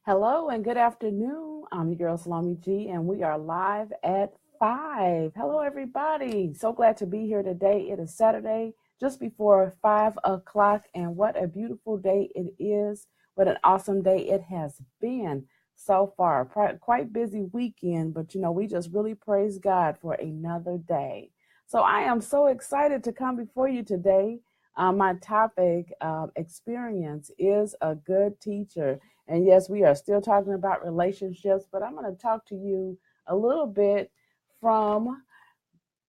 Hello and good afternoon. I'm your girl Salami G, and we are live at 5. Hello, everybody. So glad to be here today. It is Saturday, just before 5 o'clock, and what a beautiful day it is. What an awesome day it has been so far. Quite busy weekend, but we just really praise God for another day. So I am so excited to come before you today. My topic, experience is a good teacher. And yes, we are still talking about relationships, but I'm going to talk to you a little bit from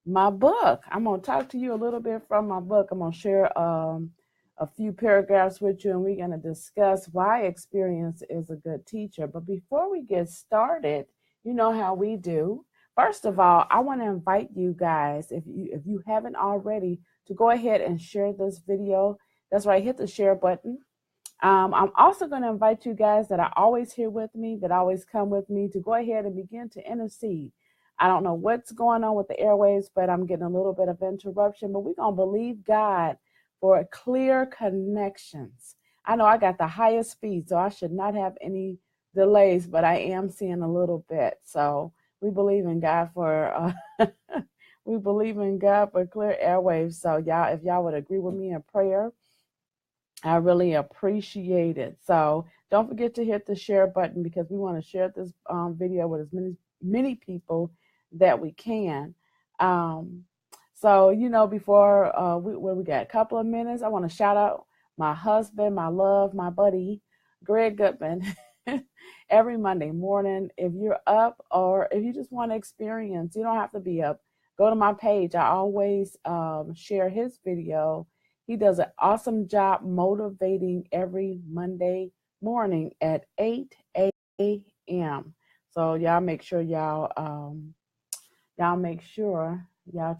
my book. I'm going to talk to you a little bit from my book. I'm going to share a few paragraphs with you, and we're going to discuss why experience is a good teacher. But before we get started, you know how we do. First of all, I want to invite you guys, if you haven't already, to go ahead and share this video. That's right, hit the share button. I'm also going to invite you guys that are always here with me, that always come with me, to go ahead and begin to intercede. I don't know what's going on with the airwaves, but I'm getting a little bit of interruption. But we're going to believe God for clear connections. I know I got the highest speed, so I should not have any delays, but I am seeing a little bit. So we believe in God for we believe in God for clear airwaves. So y'all, if y'all would agree with me in prayer, I really appreciate it. So don't forget to hit the share button, because we want to share this video with as many people that we can. So before we got a couple of minutes, I want to shout out my husband, my love, my buddy, Greg Goodman. Every Monday morning, if you're up or if you just want to experience, you don't have to be up. Go to my page. I always share his video. He does an awesome job motivating every Monday morning at 8 a.m. So y'all make sure y'all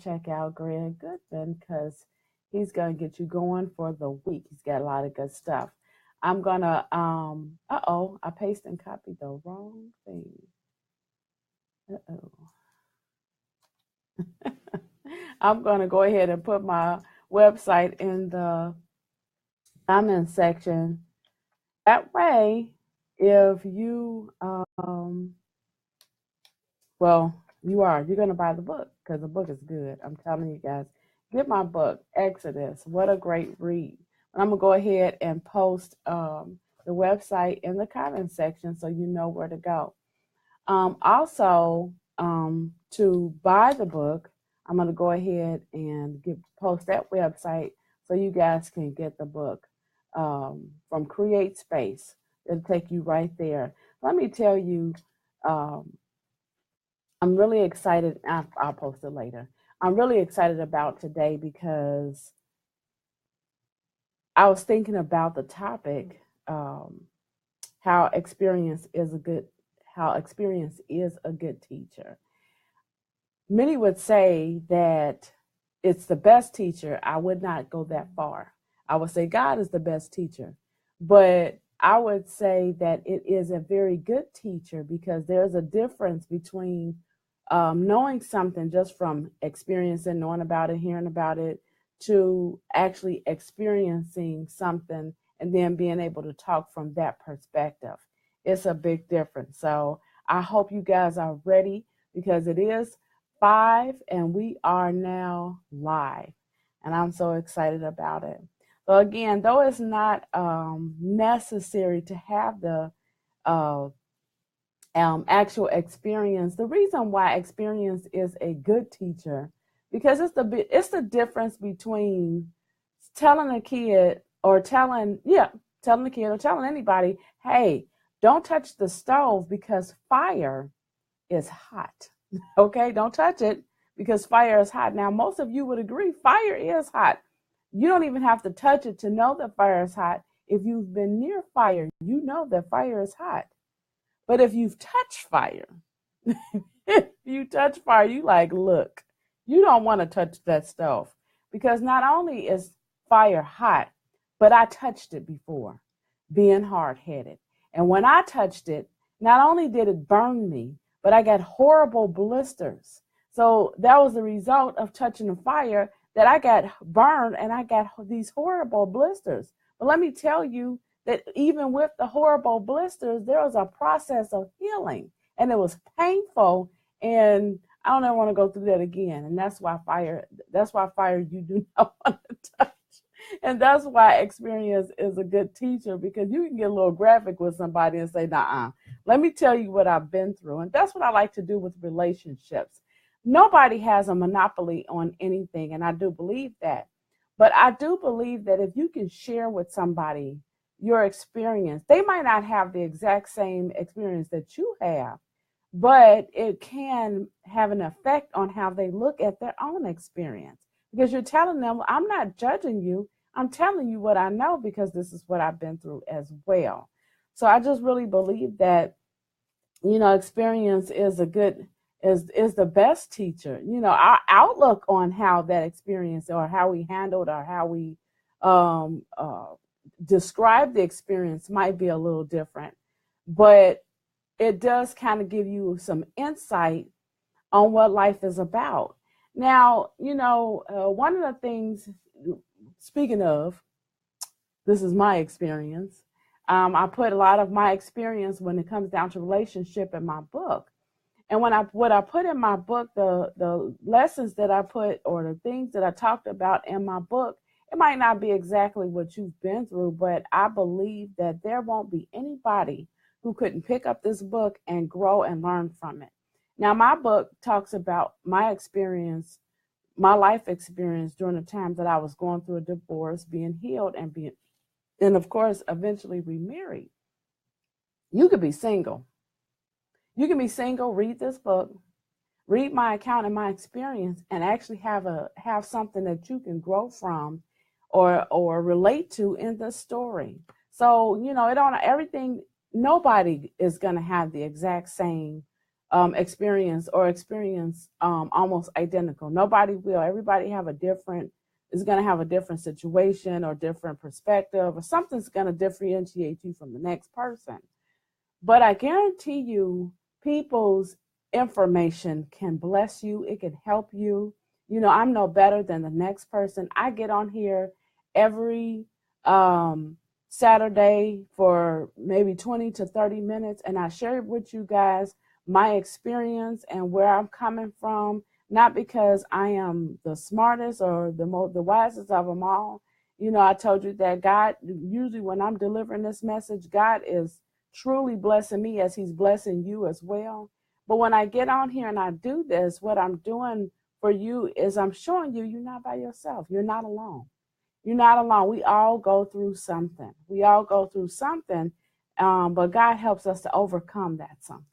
check out Greg Goodman, because he's gonna get you going for the week. He's got a lot of good stuff. I'm gonna I pasted and copied the wrong thing. I'm gonna go ahead and put my website in the comment section. That way, if you you're gonna buy the book, because the book is good. I'm telling you guys, get my book, Exodus. What a great read. And I'm gonna go ahead and post the website in the comment section so you know where to go. Also, to buy the book, I'm gonna go ahead and post that website so you guys can get the book from Create Space. It'll take you right there. Let me tell you, I'm really excited. I'll post it later. I'm really excited about today because I was thinking about the topic, how experience is a good teacher. Many would say that it's the best teacher. I would not go that far. I would say God is the best teacher, but I would say that it is a very good teacher, because there's a difference between knowing something just from experiencing, knowing about it, hearing about it, to actually experiencing something and then being able to talk from that perspective. It's a big difference. So I hope you guys are ready, because it is 5 and we are now live, and I'm so excited about it. So again, though it's not necessary to have the actual experience, the reason why experience is a good teacher, because it's the difference between telling a kid or telling anybody, hey, don't touch the stove because fire is hot. Okay, don't touch it because fire is hot. Now, most of you would agree fire is hot. You don't even have to touch it to know that fire is hot. If you've been near fire, you know that fire is hot. But if you've touched fire, you like, look, you don't want to touch that stove, because not only is fire hot, but I touched it before, being hard-headed. And when I touched it, not only did it burn me, but I got horrible blisters. So that was the result of touching the fire, that I got burned and I got these horrible blisters. But let me tell you, that even with the horrible blisters, there was a process of healing, and it was painful. And I don't ever want to go through that again. And that's why fire you do not want to touch. And that's why experience is a good teacher, because you can get a little graphic with somebody and say, nah, let me tell you what I've been through. And that's what I like to do with relationships. Nobody has a monopoly on anything, and I do believe that. But I do believe that if you can share with somebody your experience, they might not have the exact same experience that you have, but it can have an effect on how they look at their own experience, because you're telling them, I'm not judging you. I'm telling you what I know, because this is what I've been through as well. So I just really believe that, experience is a good is the best teacher. Our outlook on how that experience, or how we handled, or how we um, uh, describe the experience might be a little different, but it does kind of give you some insight on what life is about. Now, one of the things, speaking of, this is my experience. I put a lot of my experience when it comes down to relationship in my book. And what I put in my book, the lessons that I put, or the things that I talked about in my book, it might not be exactly what you've been through, but I believe that there won't be anybody who couldn't pick up this book and grow and learn from it. Now, my book talks about my experience, my life experience during the time that I was going through a divorce, being healed, and of course, eventually remarried. You could be single. You can be single, read this book, read my account and my experience, and actually have something that you can grow from, or relate to in the story. So, it on everything. Nobody is going to have the exact same experience, or experience almost identical. Nobody will. Everybody is going to have a different situation, or different perspective, or something's going to differentiate you from the next person. But I guarantee you, people's information can bless you. It can help you. I'm no better than the next person. I get on here every Saturday for maybe 20 to 30 minutes, and I share with you guys my experience and where I'm coming from. Not because I am the smartest or the wisest of them all. I told you that God, usually when I'm delivering this message, God is truly blessing me as he's blessing you as well. But when I get on here and I do this, what I'm doing for you is I'm showing you you're not by yourself. You're not alone. You're not alone. We all go through something. But God helps us to overcome that something.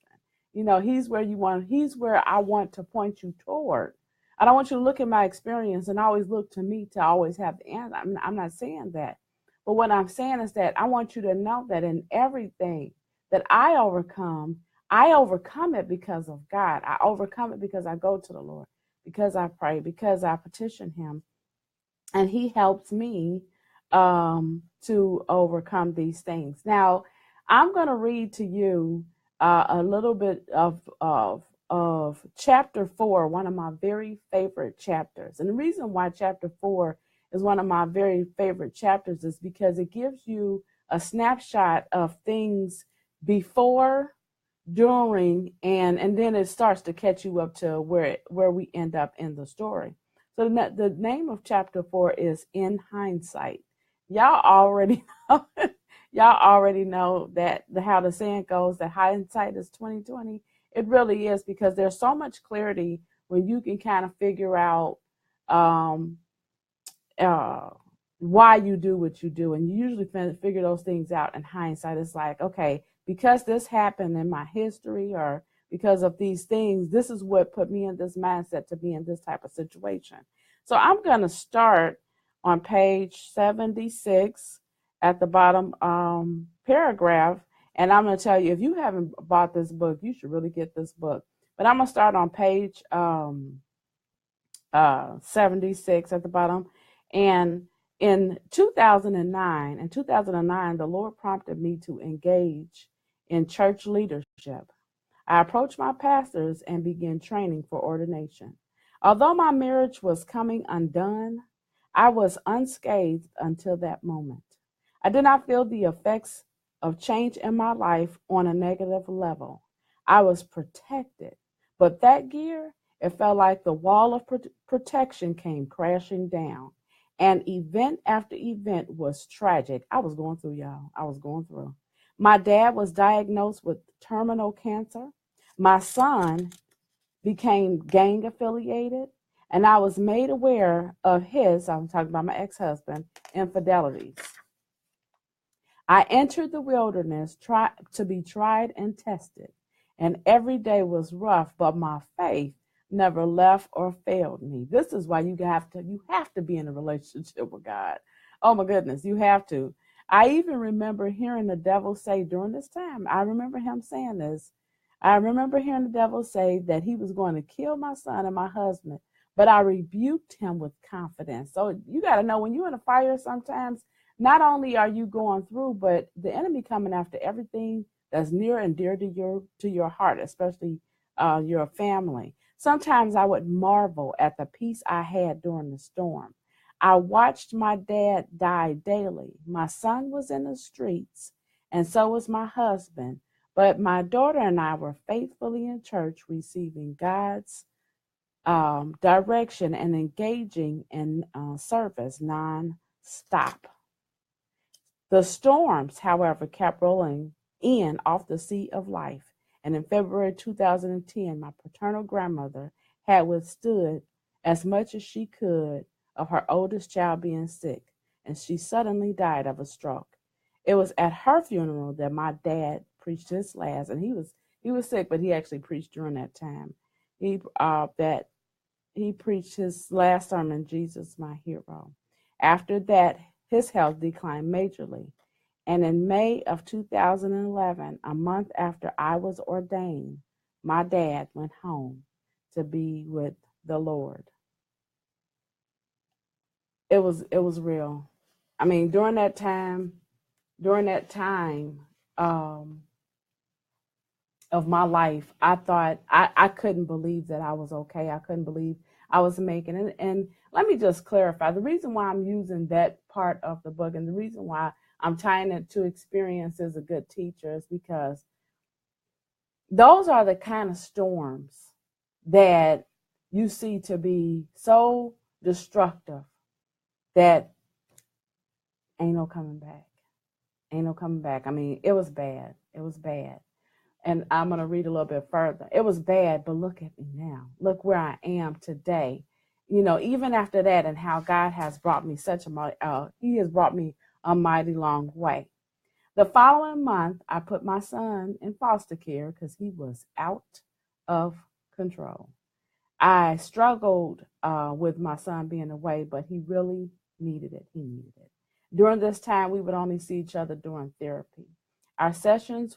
He's where I want to point you toward. I don't want you to look at my experience and always look to me to always have the answer. I'm not saying that. But what I'm saying is that I want you to know that in everything that I overcome it because of God. I overcome it because I go to the Lord, because I pray, because I petition him, and he helps me to overcome these things. Now, I'm going to read to you a little bit of chapter 4, one of my very favorite chapters. And the reason why chapter 4 is one of my very favorite chapters is because it gives you a snapshot of things before, during, and then it starts to catch you up to where we end up in the story. So the name of chapter 4 is In Hindsight. Y'all already know, that how the saying goes, that hindsight is 2020. It really is, because there's so much clarity when you can kind of figure out why you do what you do, and you usually figure those things out in hindsight. It's like, okay, because this happened in my history, or because of these things, this is what put me in this mindset to be in this type of situation. So I'm going to start on page 76 at the bottom paragraph, and I'm going to tell you, if you haven't bought this book, you should really get this book. But I'm going to start on page 76 at the bottom. And in 2009, the Lord prompted me to engage in church leadership. I approached my pastors and began training for ordination. Although my marriage was coming undone, I was unscathed until that moment. I did not feel the effects of change in my life on a negative level. I was protected. But that year, it felt like the wall of protection came crashing down. And event after event was tragic. I was going through, y'all. I was going through. My dad was diagnosed with terminal cancer. My son became gang affiliated, and I was made aware of I'm talking about my ex husband, infidelities. I entered the wilderness to be tried and tested, and every day was rough, but my faith never left or failed me. This is why you have to be in a relationship with God. Oh my goodness, you have to. I even remember hearing the devil say during this time, I remember him saying this. I remember hearing the devil say that he was going to kill my son and my husband, but I rebuked him with confidence. So you got to know when you're in a fire sometimes, not only are you going through, but the enemy coming after everything that's near and dear to your heart, especially your family. Sometimes I would marvel at the peace I had during the storm. I watched my dad die daily. My son was in the streets, and so was my husband. But my daughter and I were faithfully in church, receiving God's direction and engaging in service non-stop. The storms, however, kept rolling in off the sea of life. And in February 2010, my paternal grandmother had withstood as much as she could of her oldest child being sick, and she suddenly died of a stroke. It was at her funeral that my dad preached his last, and he was sick, but he actually preached during that time. He preached his last sermon, Jesus, My Hero. After that, his health declined majorly. And in May of 2011, a month after I was ordained, my dad went home to be with the Lord. It was real. I mean, during that time of my life, I thought I couldn't believe that I was okay. I couldn't believe I was making it. And let me just clarify the reason why I'm using that part of the book and the reason why I'm tying it to experience as a good teacher is because those are the kind of storms that you see to be so destructive that ain't no coming back. Ain't no coming back. I mean, it was bad. It was bad. And I'm going to read a little bit further. It was bad, but look at me now. Look where I am today. You know, even after that and how God has brought me he has brought me a mighty long way. The following month, I put my son in foster care because he was out of control. I struggled with my son being away, but he really needed it. He needed it. During this time, we would only see each other during therapy. Our sessions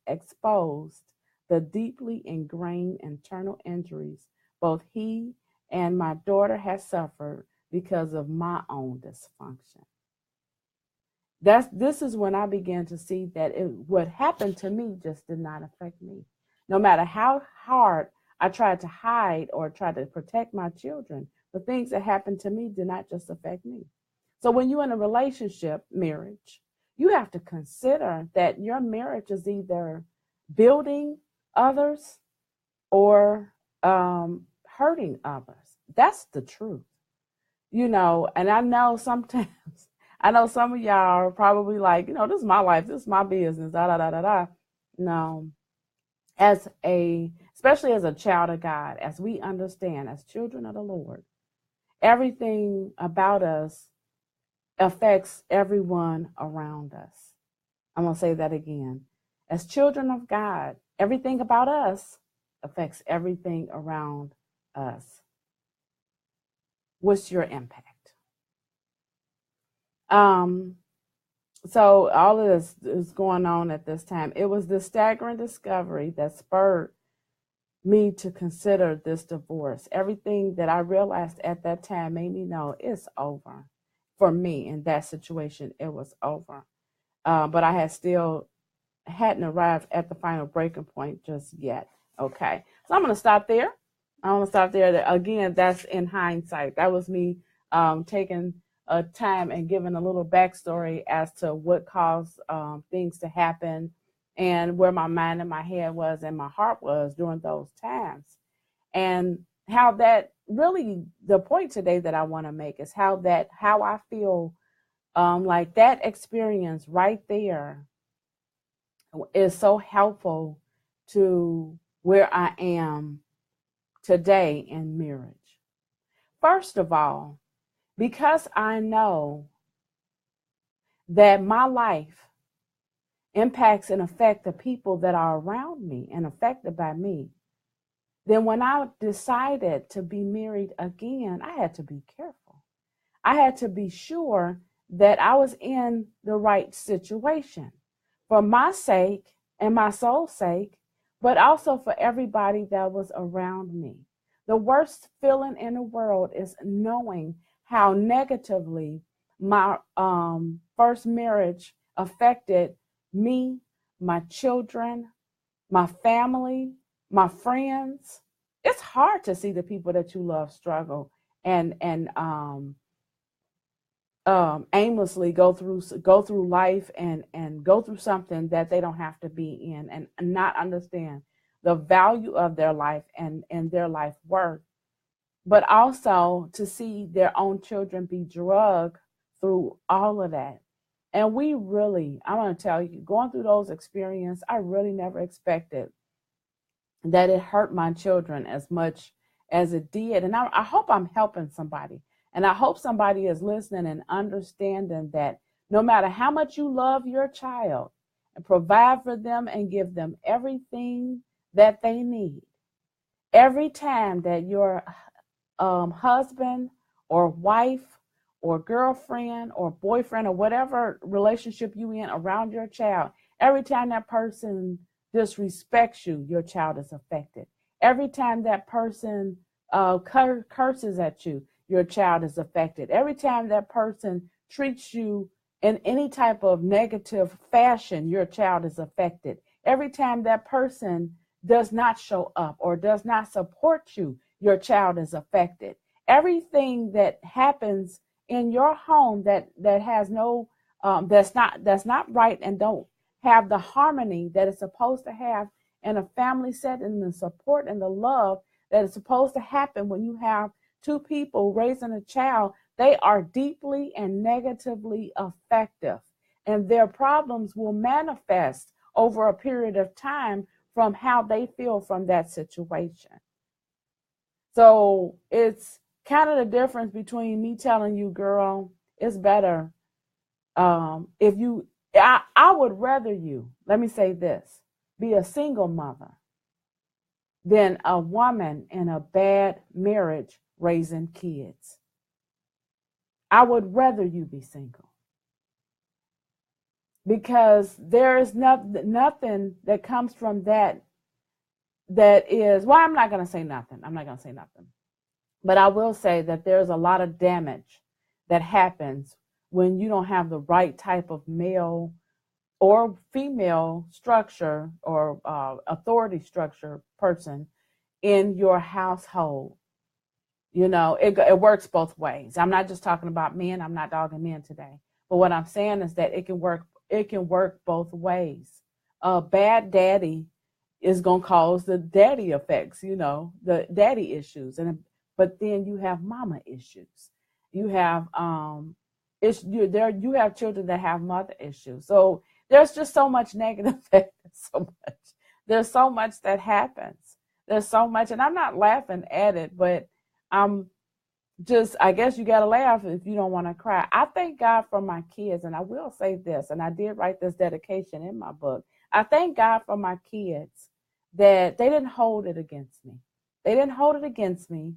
exposed the deeply ingrained internal injuries both he and my daughter had suffered because of my own dysfunction. This is when I began to see that what happened to me just did not affect me. No matter how hard I tried to hide or try to protect my children, the things that happened to me did not just affect me. So when you're in a relationship, marriage, you have to consider that your marriage is either building others or hurting others. That's the truth, you know. And I know sometimes, I know some of y'all are probably like, you know, this is my life, this is my business, da da da da da. No, especially as a child of God, as we understand, as children of the Lord, everything about us affects everyone around us. I'm going to say that again. As children of God, everything about us affects everything around us. What's your impact? So all of this is going on at this time. It was the staggering discovery that spurred me to consider this divorce. Everything that I realized at that time made me know it's over. For me in that situation, it was over. But I hadn't arrived at the final breaking point just yet. Okay, so I'm going to stop there. I want to stop there. Again, that's in hindsight. That was me taking a time and giving a little backstory as to what caused things to happen and where my mind and my head was and my heart was during those times. And how that really, the point today that I want to make is how I feel like that experience right there is so helpful to where I am today in marriage. First of all, because I know that my life impacts and affects the people that are around me and affected by me, then when I decided to be married again, I had to be careful. I had to be sure that I was in the right situation for my sake and my soul's sake, but also for everybody that was around me. The worst feeling in the world is knowing how negatively my first marriage affected me, my children, my family, my friends. It's hard to see the people that you love struggle and aimlessly go through life and go through something that they don't have to be in, and not understand the value of their life and their life worth, but also to see their own children be drugged through all of that. And we really, I want to tell you, going through those experiences, I really never expected that it hurt my children as much as it did. And I hope I'm helping somebody. And I hope somebody is listening and understanding that no matter how much you love your child and provide for them and give them everything that they need, every time that your husband or wife or girlfriend or boyfriend or whatever relationship you in around your child, every time that person disrespects you, your child is affected. Every time that person curses at you, your child is affected. Every time that person treats you in any type of negative fashion, your child is affected. Every time that person does not show up or does not support you, your child is affected. Everything that happens in your home that has no that's not right and don't have the harmony that it's supposed to have in a family setting, the support and the love that is supposed to happen when you have two people raising a child, they are deeply and negatively effective. And their problems will manifest over a period of time from how they feel from that situation. So it's kind of the difference between me telling you, girl, it's better if you, I would rather you, let me say this, be a single mother than a woman in a bad marriage raising kids. I would rather you be single because there is nothing that comes from that is, well, I'm not going to say nothing. I'm not going to say nothing. But I will say that there's a lot of damage that happens when you don't have the right type of male or female structure or authority structure person in your household. You know, it works both ways. I'm not just talking about men. I'm not dogging men today. But what I'm saying is that it can work both ways. A bad daddy is going to cause the daddy effects, you know, the daddy issues. But then you have mama issues. You have you have children that have mother issues. So there's just so much negative there's so much that happens. There's so much, and I'm not laughing at it, but I'm just, I guess you got to laugh if you don't want to cry. I thank God for my kids, and I will say this, and I did write this dedication in my book. I thank God for my kids that they didn't hold it against me. They didn't hold it against me,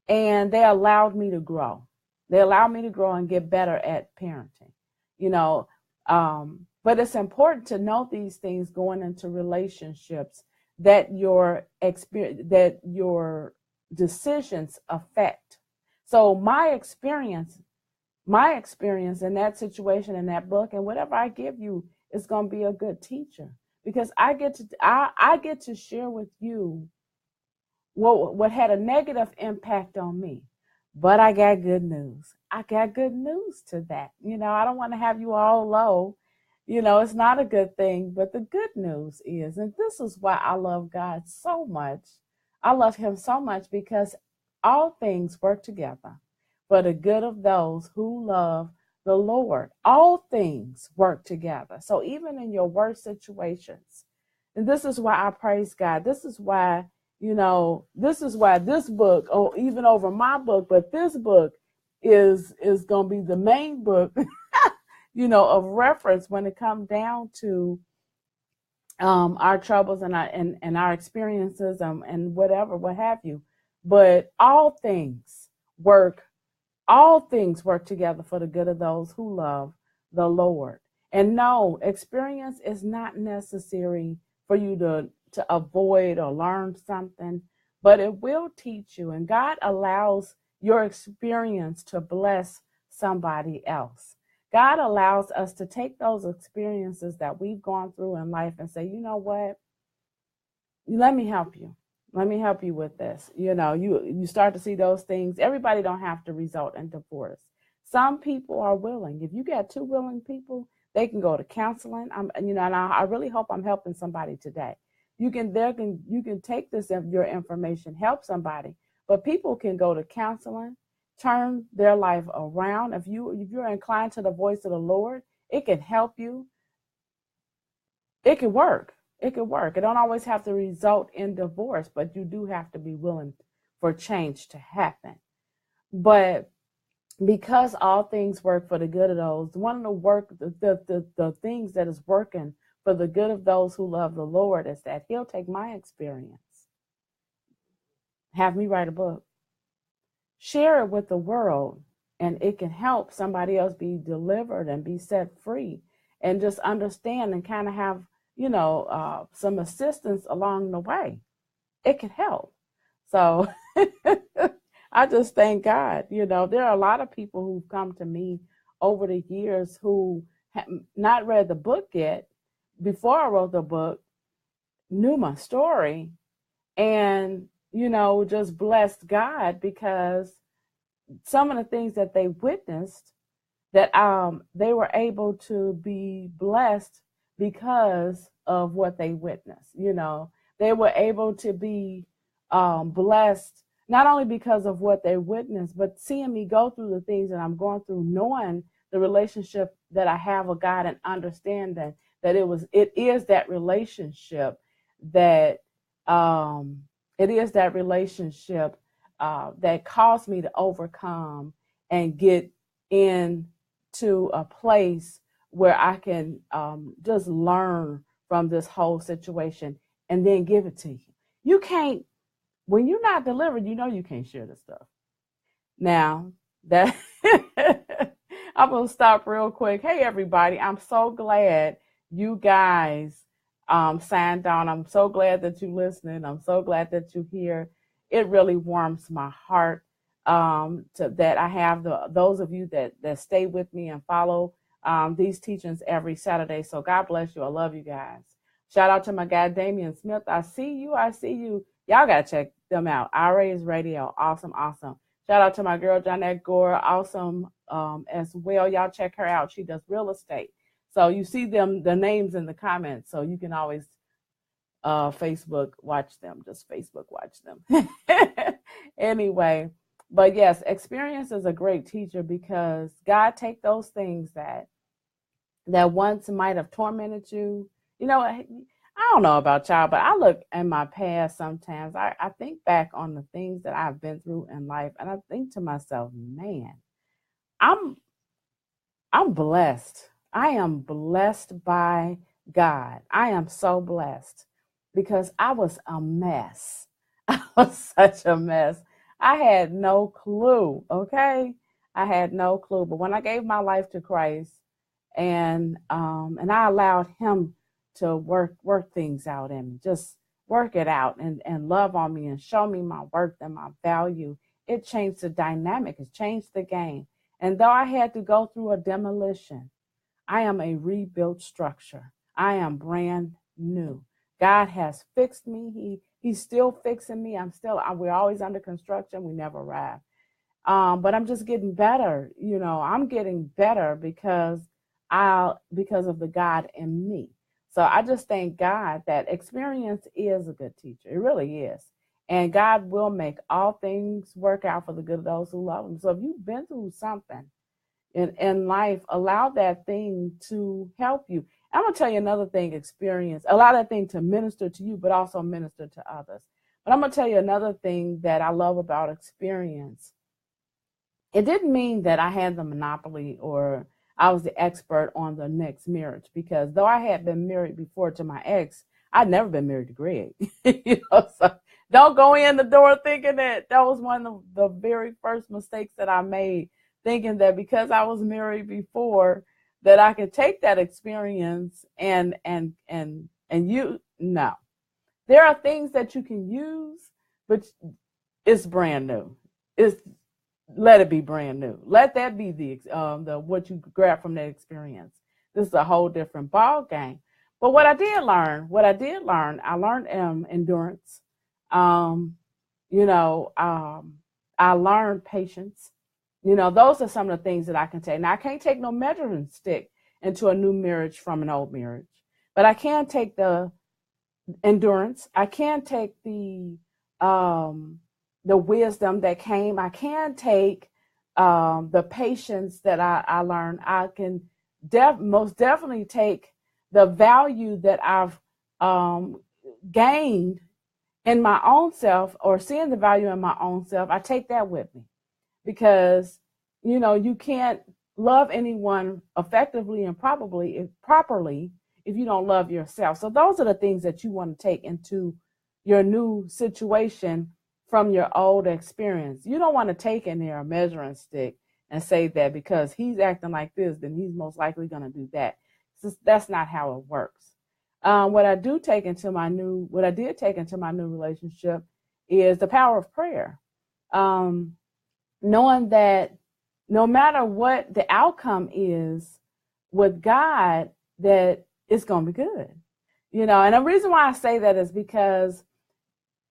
and they allowed me to grow. They allowed me to grow and get better at parenting, you know. But it's important to know these things going into relationships, that your experience, that your decisions affect. So my experience in that situation, in that book, and whatever I give you is going to be a good teacher, because I get to share with you what had a negative impact on me. But I got good news. I got good news to that. I don't want to have you all low. It's not a good thing, but the good news is, and this is why I love God so much. I love him so much because all things work together for the good of those who love the Lord. All things work together. So even in your worst situations, and this is why I praise God. This is why this book, or even over my book, but this book is going to be the main book, of reference when it comes down to our troubles and our experiences, and whatever, what have you. But work all things work together for the good of those who love the Lord. And no, experience is not necessary for you to avoid or learn something, but it will teach you. And God allows your experience to bless somebody else. God allows us to take those experiences that we've gone through in life and say, you know what? Let me help you. Let me help you with this. You start to see those things. Everybody don't have to result in divorce. Some people are willing. If you got two willing people, they can go to counseling. And I really hope I'm helping somebody today. You can take your information, help somebody, but people can go to counseling, turn their life around. If you're inclined to the voice of the Lord, it can help you. It can work. It could work. It don't always have to result in divorce, but you do have to be willing for change to happen. But because all things work for the good of those, one of the things that is working for the good of those who love the Lord is that he'll take my experience, have me write a book, share it with the world, and it can help somebody else be delivered and be set free and just understand and kind of have some assistance along the way. It can help. So I just thank God. There are a lot of people who've come to me over the years who have not read the book yet, before I wrote the book, knew my story, and just blessed God because some of the things that they witnessed, that they were able to be blessed because of what they witnessed. They were able to be blessed not only because of what they witnessed, but seeing me go through the things that I'm going through, knowing the relationship that I have with God, and understanding that it is that relationship that that caused me to overcome and get into a place where I can just learn from this whole situation and then give it to you. You can't, when you're not delivered, you can't share this stuff. Now, that I'm going to stop real quick. Hey, everybody, I'm so glad you guys signed on. I'm so glad that you're listening. I'm so glad that you're here. It really warms my heart that I have those of you that stay with me and follow these teachings every Saturday. So God bless you. I love you guys. Shout out to my guy, Damian Smith. I see you. Y'all got to check them out. IRA's Radio. Awesome. Awesome. Shout out to my girl, Jonette Gore. Awesome as well. Y'all check her out. She does real estate. So you see the names in the comments. So you can always Facebook watch them. Just Facebook watch them. Anyway, but yes, experience is a great teacher because God take those things that once might have tormented you. I don't know about y'all, but I look at my past sometimes. I think back on the things that I've been through in life, and I think to myself, man, I'm blessed. I am blessed by God. I am so blessed because I was a mess. I was such a mess. I had no clue, okay? I had no clue. But when I gave my life to Christ and I allowed him to work things out in me, just work it out and love on me and show me my worth and my value, it changed the dynamic. It changed the game. And though I had to go through a demolition, I am a rebuilt structure. I am brand new. God has fixed me. He's still fixing me. We're always under construction. We never arrive. But I'm just getting better. I'm getting better because of the God in me. So I just thank God that experience is a good teacher. It really is. And God will make all things work out for the good of those who love him. So if you've been through something in life, allow that thing to help you. I'm going to tell you another thing, experience. Allow that thing to minister to you, but also minister to others. But I'm going to tell you another thing that I love about experience. It didn't mean that I had the monopoly or I was the expert on the next marriage, because though I had been married before to my ex, I'd never been married to Greg. So don't go in the door thinking that was one of the very first mistakes that I made, thinking that because I was married before that I could take that experience and you no. There are things that you can use, but it's brand new. It's Let it be brand new. Let that be the what you grab from that experience. This is a whole different ball game. But I learned endurance. Um, I learned patience. Those are some of the things that I can take. Now I can't take no measuring stick into a new marriage from an old marriage, but I can take the endurance. I can take the wisdom that came. I can take the patience that I learned. I can most definitely take the value that I've gained in my own self, or seeing the value in my own self. I take that with me, because you can't love anyone effectively and properly if you don't love yourself. So those are the things that you want to take into your new situation from your old experience. You don't want to take in there a measuring stick and say that because he's acting like this, then he's most likely going to do that. That's not how it works. What I did take into my new relationship is the power of prayer. Knowing that no matter what the outcome is with God, that it's going to be good. And the reason why I say that is because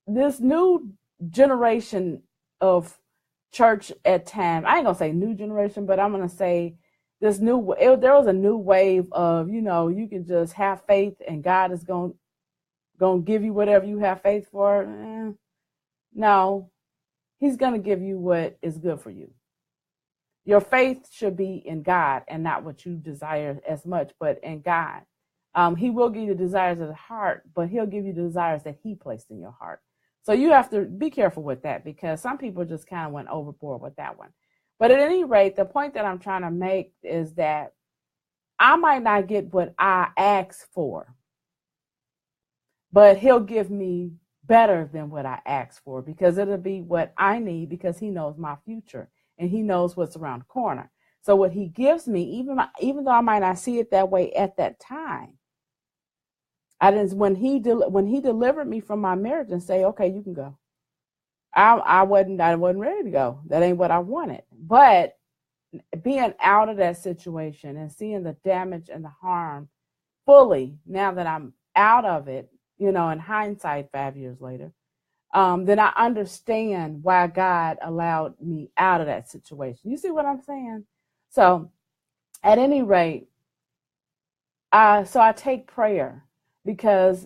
this new generation of church at times, I ain't gonna say new generation, but I'm gonna say there was a new wave of, you can just have faith and God is gonna give you whatever you have faith for. No, he's gonna give you what is good for you. Your faith should be in God and not what you desire as much, but in God. He will give you the desires of the heart, but he'll give you the desires that he placed in your heart. So you have to be careful with that, because some people just kind of went overboard with that one. But at any rate, the point that I'm trying to make is that I might not get what I asked for, but he'll give me better than what I asked for, because it'll be what I need, because he knows my future and he knows what's around the corner. So what he gives me, even though I might not see it that way at that time, when he delivered me from my marriage and say, okay, you can go. I wasn't ready to go. That ain't what I wanted. But being out of that situation and seeing the damage and the harm fully, now that I'm out of it, in hindsight, 5 years later, then I understand why God allowed me out of that situation. You see what I'm saying? So at any rate, so I take prayer, because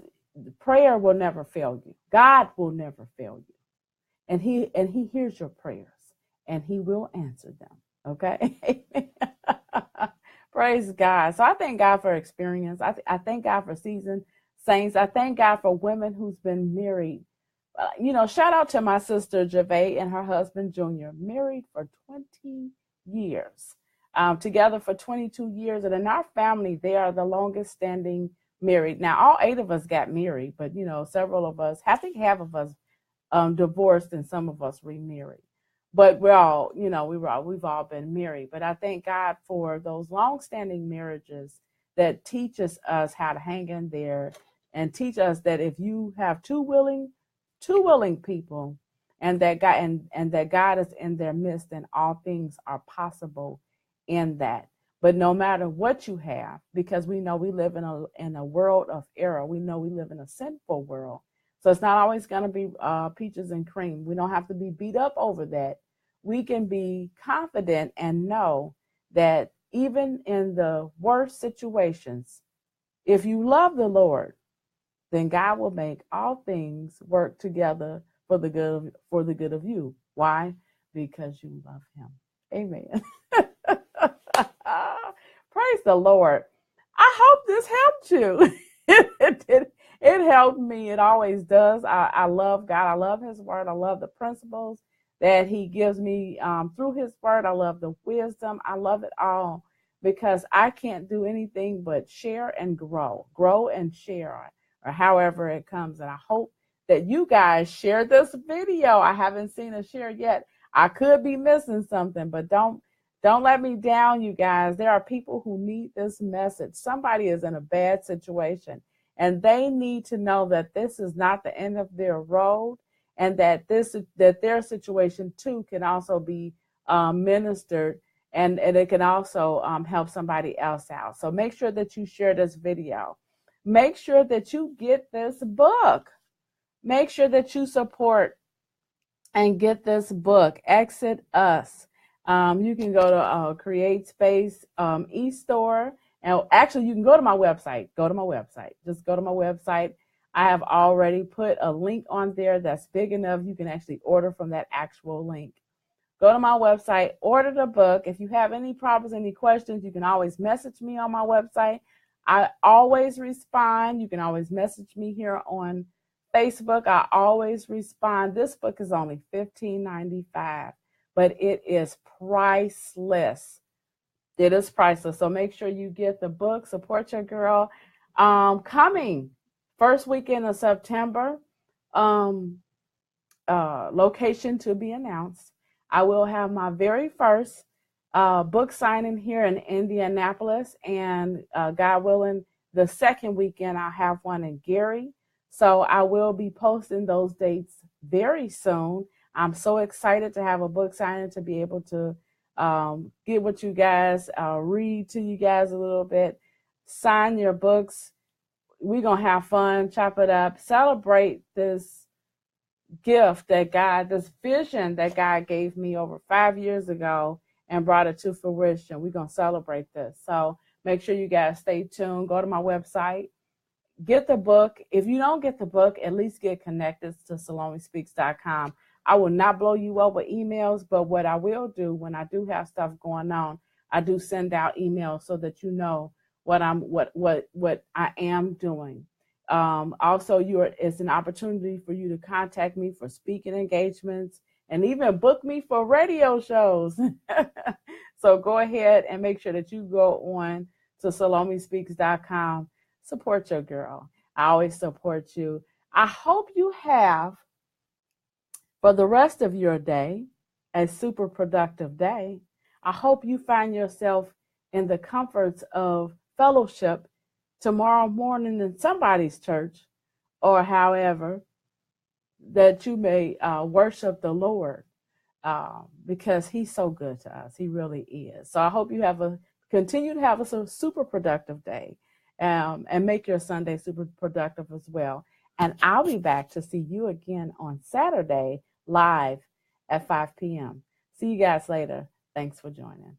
prayer will never fail you. God will never fail you. And he hears your prayers and he will answer them. Okay. Praise God. So I thank God for experience. I thank God for seasoned saints. I thank God for women who's been married. Shout out to my sister Gervais and her husband Junior, married for 20 years, together for 22 years. And in our family, they are the longest standing married. Now, all 8 of us got married, but several of us, I think half of us divorced and some of us remarried. But we've all been married. But I thank God for those long-standing marriages that teaches us how to hang in there, and teach us that if you have two willing people, and that God is in their midst, and all things are possible in that. But no matter what you have, because we know we live in a world of error, we know we live in a sinful world. So it's not always going to be peaches and cream. We don't have to be beat up over that. we can be confident and know that even in the worst situations, if you love the Lord, then God will make all things work together for the good of you. Why? Because you love him. Amen. Praise the Lord. I hope this helped you. It helped me. It always does. I love God. I love his word. I love the principles that he gives me through his word. I love the wisdom. I love it all because I can't do anything but share and grow and share, or however it comes. And I hope that you guys share this video. I haven't seen a share yet. I could be missing something, but don't let me down, you guys. There are people who need this message. Somebody is in a bad situation, and they need to know that this is not the end of their road, and that their situation too can also be ministered, and it can also help somebody else out. So make sure that you share this video. Make sure that you get this book. Make sure that you support and get this book, Exit Us. You can go to Create Space eStore. And actually, you can go to my website. Just go to my website. I have already put a link on there that's big enough. You can actually order from that actual link. Go to my website, order the book. If you have any problems, any questions, you can always message me on my website. I always respond. You can always message me here on Facebook. I always respond. This book is only $15.95, but it is priceless. It is priceless. So make sure you get the book. Support your girl. Coming first weekend of September, location to be announced. I will have my very first book signing here in Indianapolis, and God willing, the second weekend I'll have one in Gary. So I will be posting those dates very soon. I'm so excited to have a book signing, to be able to get with you guys, read to you guys a little bit, sign your books. We're going to have fun, chop it up, celebrate this gift that God, this vision that God gave me over 5 years ago and brought it to fruition. We're going to celebrate this. So make sure you guys stay tuned. Go to my website. Get the book. If you don't get the book, at least get connected to SalomeSpeaks.com. I will not blow you up with emails, but what I will do when I do have stuff going on, I do send out emails so that you know what I am doing. Also, it's an opportunity for you to contact me for speaking engagements and even book me for radio shows. So go ahead and make sure that you go on to SalomeSpeaks.com. Support your girl. I always support you. I hope you have, for the rest of your day, a super productive day. I hope you find yourself in the comforts of fellowship tomorrow morning in somebody's church, or however that you may worship the Lord, because he's so good to us. He really is. So I hope you continue to have a super productive day, and make your Sunday super productive as well. And I'll be back to see you again on Saturday live at 5 p.m. See you guys later. Thanks for joining.